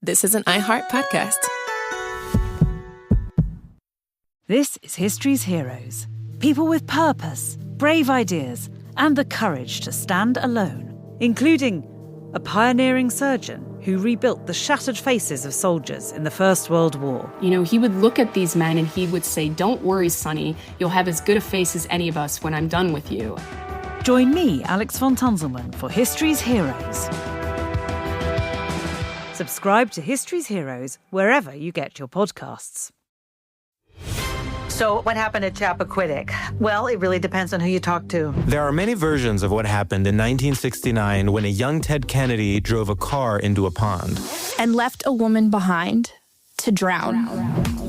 This is an iHeart podcast. This is History's Heroes. People with purpose, brave ideas, and the courage to stand alone, including a pioneering surgeon who rebuilt the shattered faces of soldiers in the First World War. You know, he would look at these men and he would say, "Don't worry, Sonny, you'll have as good a face as any of us when I'm done with you." Join me, Alex von Tunzelmann, for History's Heroes. Subscribe to History's Heroes wherever you get your podcasts. So what happened at Chappaquiddick? Well, it really depends on who you talk to. There are many versions of what happened in 1969 when a young Ted Kennedy drove a car into a pond and left a woman behind to drown.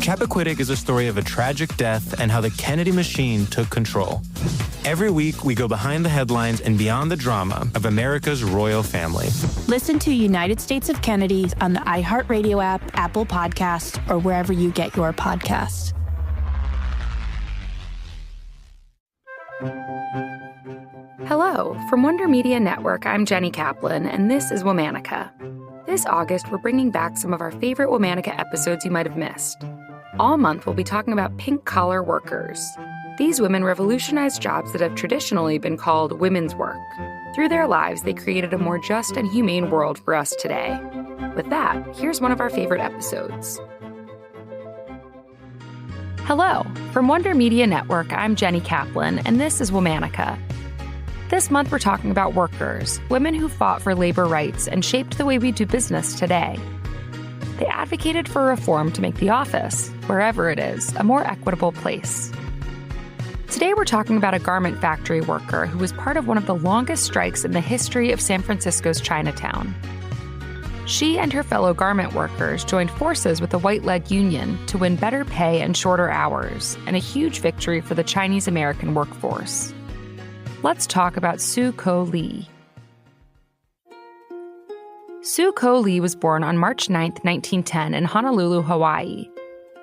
Chappaquiddick is a story of a tragic death and how the Kennedy machine took control. Every week, we go behind the headlines and beyond the drama of America's royal family. Listen to United States of Kennedy on the iHeartRadio app, Apple Podcasts, or wherever you get your podcasts. Hello, from Wonder Media Network, I'm Jenny Kaplan, and this is Womanica. This August, we're bringing back some of our favorite Womanica episodes you might have missed. All month, we'll be talking about pink-collar workers. These women revolutionized jobs that have traditionally been called women's work. Through their lives, they created a more just and humane world for us today. With that, here's one of our favorite episodes. Hello, from Wonder Media Network, I'm Jenny Kaplan, and this is Womanica. This month, we're talking about workers, women who fought for labor rights and shaped the way we do business today. They advocated for reform to make the office, wherever it is, a more equitable place. Today, we're talking about a garment factory worker who was part of one of the longest strikes in the history of San Francisco's Chinatown. She and her fellow garment workers joined forces with the white-led union to win better pay and shorter hours, and a huge victory for the Chinese-American workforce. Let's talk about Sue Ko Lee. Sue Ko Lee was born on March 9, 1910 in Honolulu, Hawaii,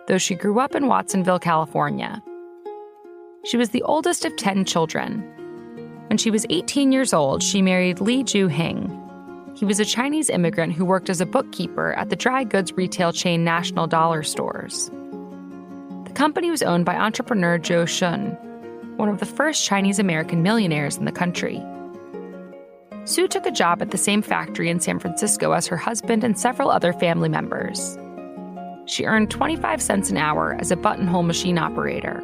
though she grew up in Watsonville, California. She was the oldest of 10 children. When she was 18 years old, she married Lee Ju-hing. He was a Chinese immigrant who worked as a bookkeeper at the dry goods retail chain National Dollar Stores. The company was owned by entrepreneur Zhou Shun, one of the first Chinese-American millionaires in the country. Sue took a job at the same factory in San Francisco as her husband and several other family members. She earned 25 cents an hour as a buttonhole machine operator.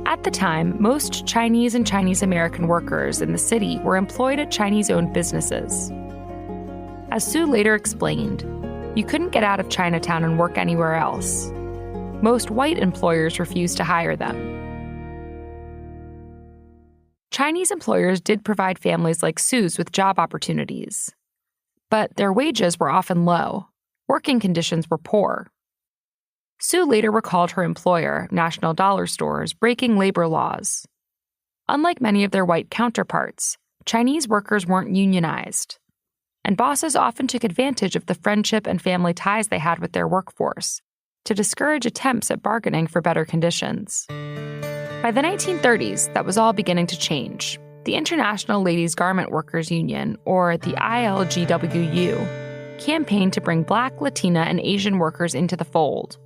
At the time, most Chinese and Chinese-American workers in the city were employed at Chinese-owned businesses. As Sue later explained, you couldn't get out of Chinatown and work anywhere else. Most white employers refused to hire them. Chinese employers did provide families like Sue's with job opportunities, but their wages were often low. Working conditions were poor. Sue later recalled her employer, National Dollar Stores, breaking labor laws. Unlike many of their white counterparts, Chinese workers weren't unionized, and bosses often took advantage of the friendship and family ties they had with their workforce to discourage attempts at bargaining for better conditions. By the 1930s, that was all beginning to change. The International Ladies Garment Workers Union, or the ILGWU, campaigned to bring Black, Latina, and Asian workers into the fold.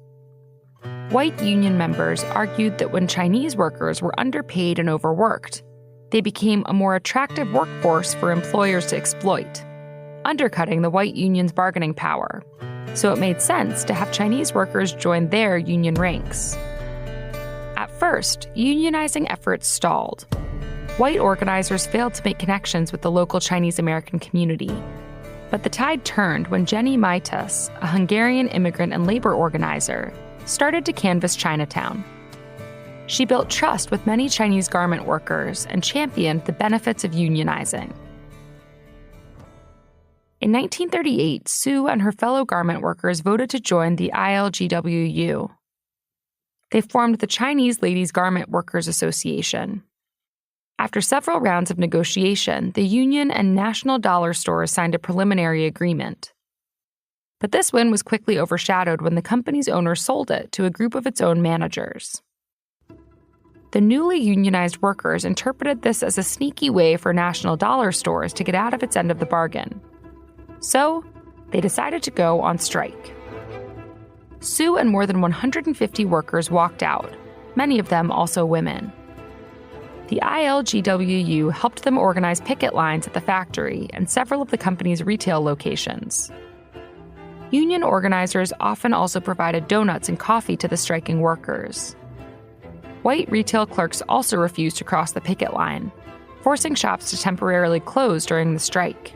White union members argued that when Chinese workers were underpaid and overworked, they became a more attractive workforce for employers to exploit, undercutting the white union's bargaining power. So it made sense to have Chinese workers join their union ranks. At first, unionizing efforts stalled. White organizers failed to make connections with the local Chinese-American community. But the tide turned when Jenny Maitas, a Hungarian immigrant and labor organizer, started to canvass Chinatown. She built trust with many Chinese garment workers and championed the benefits of unionizing. In 1938, Sue and her fellow garment workers voted to join the ILGWU. They formed the Chinese Ladies Garment Workers Association. After several rounds of negotiation, the union and National Dollar Stores signed a preliminary agreement. But this win was quickly overshadowed when the company's owner sold it to a group of its own managers. The newly unionized workers interpreted this as a sneaky way for National Dollar Stores to get out of its end of the bargain. So, They decided to go on strike. Sue and more than 150 workers walked out, many of them also women. The ILGWU helped them organize picket lines at the factory and several of the company's retail locations. Union organizers often also provided donuts and coffee to the striking workers. White retail clerks also refused to cross the picket line, forcing shops to temporarily close during the strike.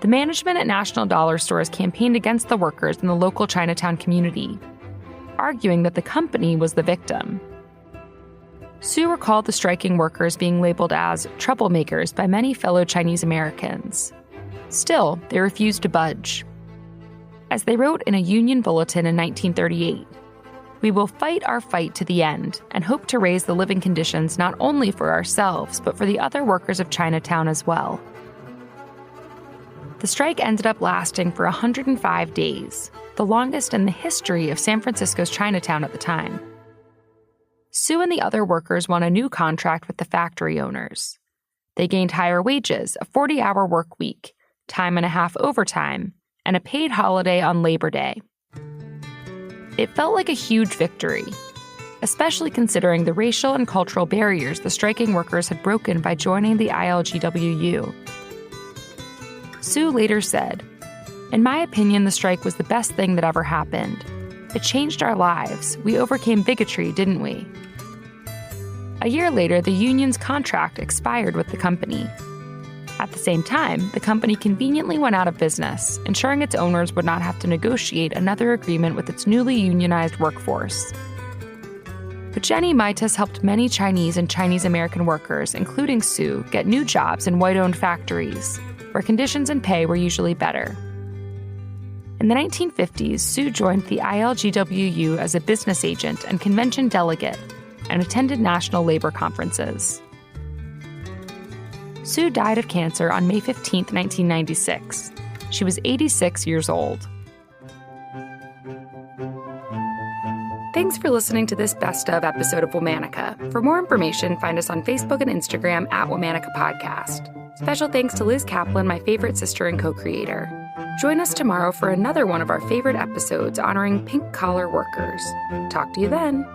The management at National Dollar Stores campaigned against the workers in the local Chinatown community, arguing that the company was the victim. Sue recalled the striking workers being labeled as troublemakers by many fellow Chinese Americans. Still, they refused to budge. As they wrote in a union bulletin in 1938, "We will fight our fight to the end and hope to raise the living conditions not only for ourselves, but for the other workers of Chinatown as well." The strike ended up lasting for 105 days, the longest in the history of San Francisco's Chinatown at the time. Sue and the other workers won a new contract with the factory owners. They gained higher wages, a 40-hour work week, time and a half overtime, and a paid holiday on Labor Day. It felt like a huge victory, especially considering the racial and cultural barriers the striking workers had broken by joining the ILGWU. Sue later said, "In my opinion, the strike was the best thing that ever happened. It changed our lives. We overcame bigotry, didn't we?" A year later, the union's contract expired with the company. At the same time, the company conveniently went out of business, ensuring its owners would not have to negotiate another agreement with its newly unionized workforce. But Jenny Maitis helped many Chinese and Chinese American workers, including Sue, get new jobs in white-owned factories, where conditions and pay were usually better. In the 1950s, Sue joined the ILGWU as a business agent and convention delegate and attended national labor conferences. Sue died of cancer on May 15, 1996. She was 86 years old. Thanks for listening to this best of episode of Womanica. For more information, find us on Facebook and Instagram at Womanica Podcast. Special thanks to Liz Kaplan, my favorite sister and co-creator. Join us tomorrow for another one of our favorite episodes honoring pink-collar workers. Talk to you then.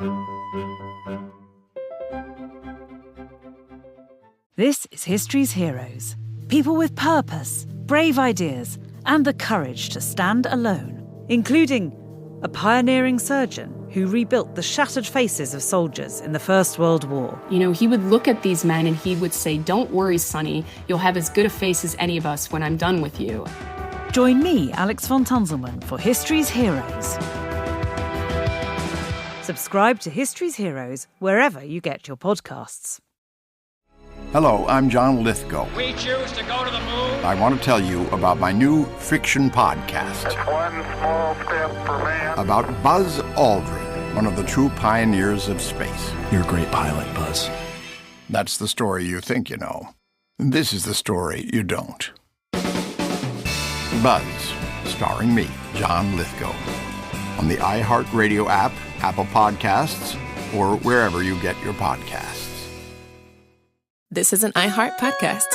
This is History's Heroes. People with purpose, brave ideas, and the courage to stand alone, including a pioneering surgeon who rebuilt the shattered faces of soldiers in the First World War. You know, he would look at these men and he would say, "Don't worry, Sonny, you'll have as good a face as any of us when I'm done with you." Join me, Alex von Tunzelmann, for History's Heroes. Subscribe to History's Heroes wherever you get your podcasts. Hello, I'm John Lithgow. We choose to go to the moon. I want to tell you about my new fiction podcast. It's one small step for man. About Buzz Aldrin, one of the true pioneers of space. You're a great pilot, Buzz. That's the story you think you know. This is the story you don't. Buzz, starring me, John Lithgow. On the iHeartRadio app, Apple Podcasts, or wherever you get your podcasts. This is an iHeart podcast.